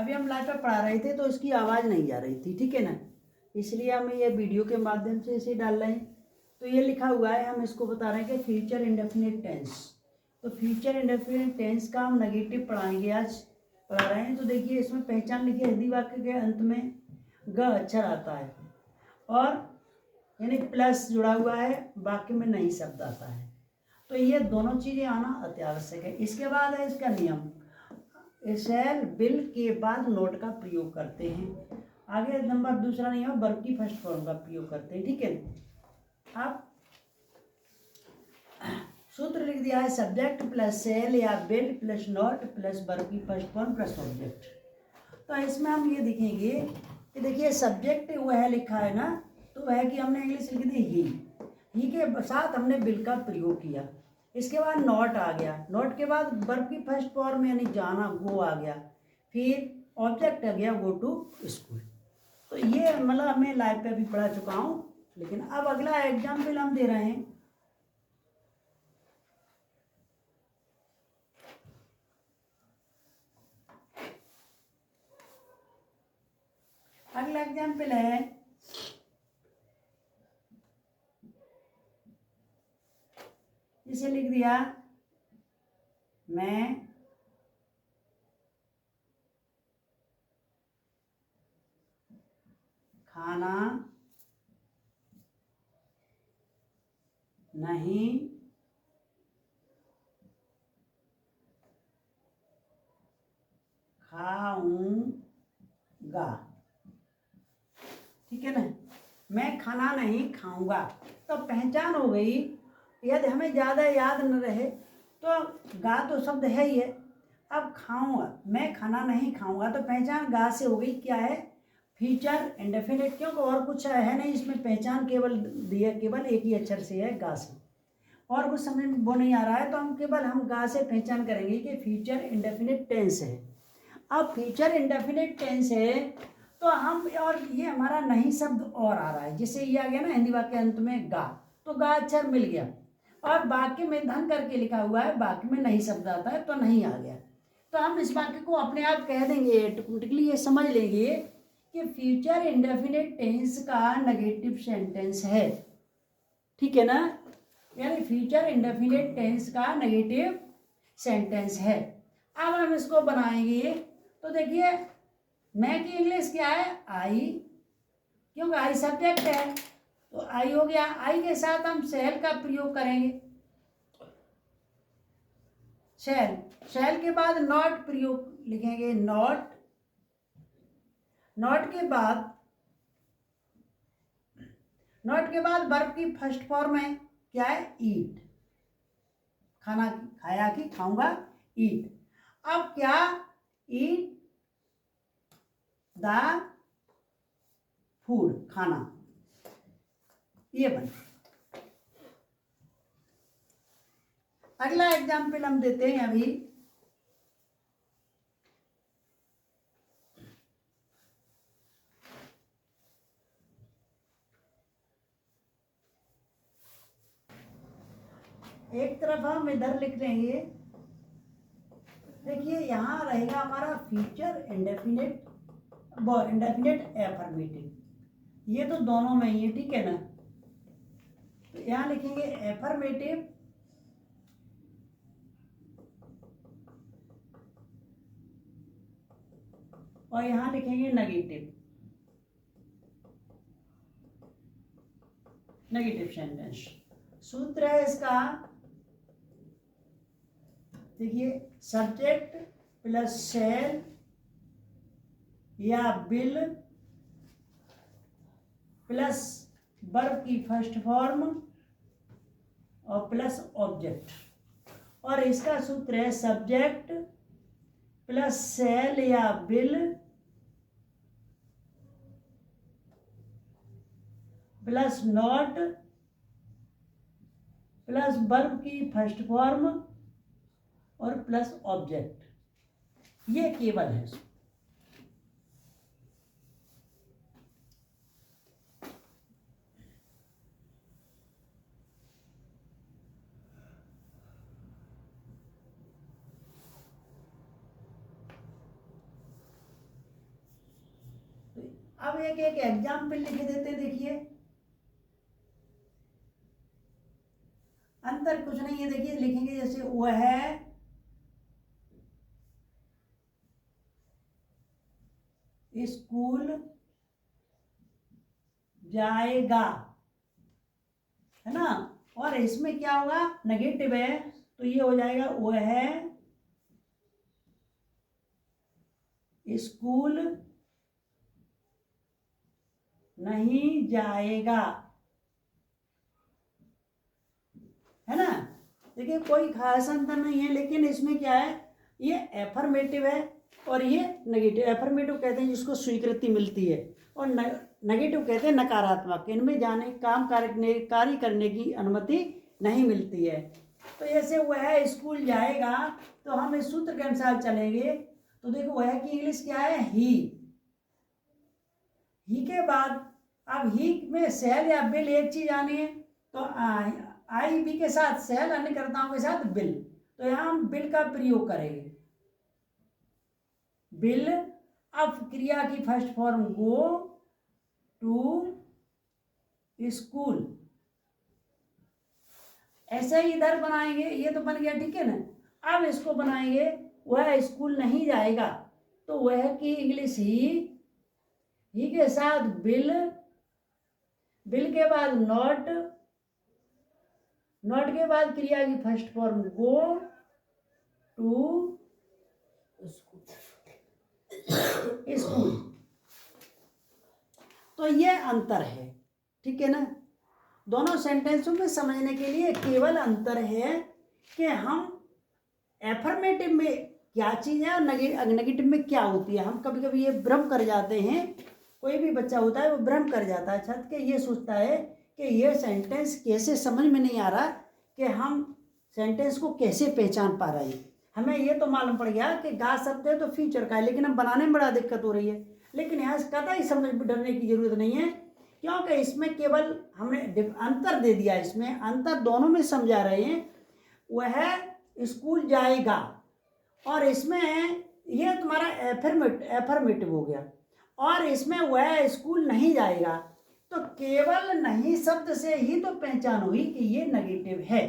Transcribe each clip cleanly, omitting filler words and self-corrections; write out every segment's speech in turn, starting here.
अभी हम लाइव पे पढ़ा रहे थे तो इसकी आवाज़ नहीं जा रही थी, ठीक है ना, इसलिए हम ये वीडियो के माध्यम से इसे डाल रहे हैं। तो ये लिखा हुआ है, हम इसको बता रहे हैं कि फ्यूचर इंडेफिनिट टेंस। तो फ्यूचर इंडेफिनिट टेंस का हम नेगेटिव पढ़ाएंगे, आज पढ़ा रहे हैं। तो देखिए इसमें पहचान लिखिए, हिंदी वाक्य के अंत में ग अक्षर आता है और यानी प्लस जुड़ा हुआ है, वाक्य में नहीं शब्द आता है। तो ये दोनों चीज़ें आना अति आवश्यक है। इसके बाद है इसका नियम, शैल बिल के बाद नोट का प्रयोग करते हैं। आगे नंबर दूसरा नियम वर्ब की फर्स्ट फॉर्म का प्रयोग करते हैं, ठीक है। अब सूत्र लिख दिया है, सब्जेक्ट प्लस शैल या bill plus note plus verb की फर्स्ट फॉर्म प्लस ऑब्जेक्ट। तो इसमें हम ये देखेंगे कि देखिए सब्जेक्ट वह लिखा है ना, तो वह कि हमने इंग्लिश लिख दी ही के साथ हमने बिल का प्रयोग किया। इसके बाद नॉट आ गया, नॉट के बाद वर्ब की फर्स्ट फॉर्म यानी जाना, गो आ गया, फिर ऑब्जेक्ट आ गया, गो टू स्कूल। तो ये मतलब मैं लाइव पे भी पढ़ा चुका हूँ, लेकिन अब अगला एग्जाम्पल हम दे रहे हैं। अगला एग्जाम्पल है, इसे लिख दिया, मैं खाना नहीं खाऊंगा, ठीक है ना, मैं खाना नहीं खाऊंगा। तो पहचान हो गई। यदि हमें ज़्यादा याद न रहे तो गा तो शब्द है ही है, अब खाऊंगा, मैं खाना नहीं खाऊंगा, तो पहचान गा से हो गई। क्या है, फ्यूचर इंडेफिनिट, क्योंकि और कुछ है नहीं इसमें, पहचान केवल दिया, केवल एक ही अक्षर से है, गा से, और कुछ समझ में वो नहीं आ रहा है, तो हम गा से पहचान करेंगे कि फ्यूचर इंडेफिनिट टेंस है। अब फ्यूचर इंडेफिनिट टेंस है तो हम, और ये हमारा नहीं शब्द और आ रहा है, जिससे ये आ गया ना हिंदी वाक्य के अंत में गा, तो गा अक्षर मिल गया, और वाक्य में धन करके लिखा हुआ है, वाक्य में नहीं शब्द आता है तो नहीं आ गया। तो हम इस वाक्य को अपने आप कह देंगे, ऑटोमेटिकली ये समझ लेंगे कि फ्यूचर इंडेफिनिट टेंस का नेगेटिव सेंटेंस है, ठीक है ना, यानी फ्यूचर इंडेफिनिट टेंस का नेगेटिव सेंटेंस है। अब हम इसको बनाएंगे, तो देखिए मैं की इंग्लिश क्या है, आई, क्योंकि आई सब्जेक्ट है, तो आई हो गया। आई के साथ हम शैल का प्रयोग करेंगे, शैल, शैल के बाद नॉट प्रयोग लिखेंगे, नॉट, नॉट के बाद, नॉट के बाद वर्ब की फर्स्ट फॉर्म है, क्या है, ईट, खाना, खाया कि खाऊंगा, ईट। अब क्या, ईट द फूड, खाना, ये बन। अगला एग्जाम्पल हम देते हैं अभी, एक तरफ हम इधर लिख लेंगे, देखिए यहाँ रहेगा हमारा फ्यूचर इंडेफिनिट, इंडेफिनिट एफर्मेटिव, ये तो दोनों में ही है, ठीक है ना। तो यहाँ लिखेंगे एफर्मेटिव, और यहाँ लिखेंगे नेगेटिव, नेगेटिव सेंटेंस। सूत्र है इसका, देखिए सब्जेक्ट प्लस शैल या बिल प्लस वर्ब की फर्स्ट फॉर्म और प्लस ऑब्जेक्ट, और इसका सूत्र है सब्जेक्ट प्लस शैल या bill plus not plus verb की फर्स्ट फॉर्म और प्लस ऑब्जेक्ट, ये केवल है। अब एक एक एग्जाम्पल लिख देते हैं। देखिए अंतर कुछ नहीं है। देखिए लिखेंगे जैसे वह स्कूल जाएगा, है ना। और इसमें क्या होगा, नेगेटिव है तो ये हो जाएगा वह स्कूल नहीं जाएगा, है ना। देखिए कोई खास अंतर नहीं है, लेकिन इसमें क्या है, ये एफर्मेटिव है और ये नेगेटिव। एफर्मेटिव कहते हैं जिसको स्वीकृति मिलती है, और नेगेटिव कहते हैं नकारात्मक, इनमें जाने कार्य करने की अनुमति नहीं मिलती है। तो जैसे वह स्कूल जाएगा तो हम इस सूत्र के अनुसार चलेंगे। तो देखो वह की इंग्लिश क्या है, ही के बाद अब ही में सेल या बिल एक चीज आनी है, तो आई बी के साथ सेल, अन्य कर्ताओं के साथ बिल। तो यहाँ हम बिल का प्रयोग करेंगे, बिल। अब क्रिया की first form go to school, ऐसे ही इधर बनाएंगे। ये तो बन गया, ठीक है ना। अब इसको बनाएंगे वह स्कूल नहीं जाएगा, तो वह की इंग्लिश ही के साथ बिल, बिल के बाद नॉट, नॉट के बाद क्रिया की first form go to school. तो ये अंतर है, ठीक है ना। दोनों सेंटेंसों में समझने के लिए केवल अंतर है कि हम एफर्मेटिव में क्या चीज़ है और नेगेटिव में क्या होती है। हम कभी कभी ये भ्रम कर जाते हैं, कोई भी बच्चा होता है वो भ्रम कर जाता है छत के, ये सोचता है कि ये सेंटेंस कैसे, समझ में नहीं आ रहा कि हम सेंटेंस को कैसे पहचान पा रहे हैं। हमें ये तो मालूम पड़ गया कि गा शब्द है तो फ्यूचर का है, लेकिन हम बनाने में बड़ा दिक्कत हो रही है। लेकिन यहाँ से कतई समझ डरने की जरूरत नहीं है, क्योंकि इसमें केवल हमने अंतर दे दिया। इसमें अंतर दोनों में समझा रहे हैं। वह स्कूल जाएगा और इसमें ये तुम्हारा एफर्मेटिव हो गया, और इसमें वह स्कूल नहीं जाएगा। तो केवल नहीं शब्द से ही तो पहचान हुई कि ये नेगेटिव है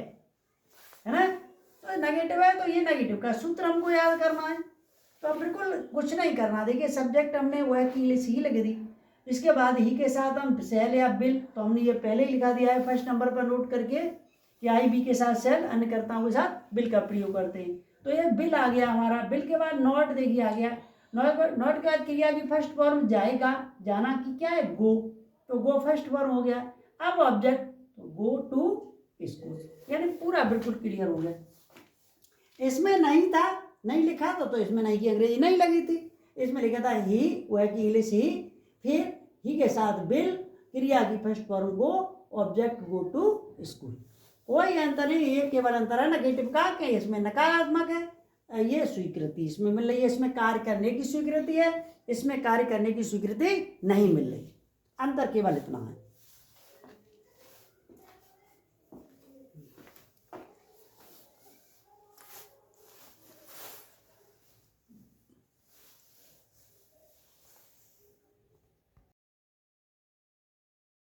ना। तो नेगेटिव है तो ये नेगेटिव का सूत्र हमको याद करना है। तो अब बिल्कुल कुछ नहीं करना। देखिए सब्जेक्ट हमने वह की इंग्लिश ही लग दी, इसके बाद ही के साथ हम सेल या बिल, तो हमने ये पहले ही लिखा दिया है फर्स्ट नंबर पर नोट करके कि आई बी के साथ सेल, अन्य कर्ताओं के साथ बिल का प्रयोग करते हैं। तो ये बिल आ गया हमारा। बिल के बाद नॉट देखिए आ गया। नॉट के बाद क्रिया की फर्स्ट फॉर्म जाएगा, जाना की क्या है, गो, तो गो फर्स्ट फॉर्म हो गया। अब ऑब्जेक्ट तो गो टू स्कूल, यानी पूरा बिल्कुल क्लियर हो गया। इसमें नहीं था, नहीं लिखा तो इसमें नहीं की अंग्रेजी नहीं लगी थी। इसमें लिखा था ही, वह की इंग्लिश ही, फिर ही के साथ बिल, क्रिया की first form go, object go to school. कोई अंतर नहीं, ये केवल अंतर है नेगेटिव का कि इसमें नकारात्मक है, ये स्वीकृति इसमें मिल रही है। इसमें कार्य करने की स्वीकृति है, इसमें कार्य करने की स्वीकृति नहीं मिल रही। अंतर केवल इतना है।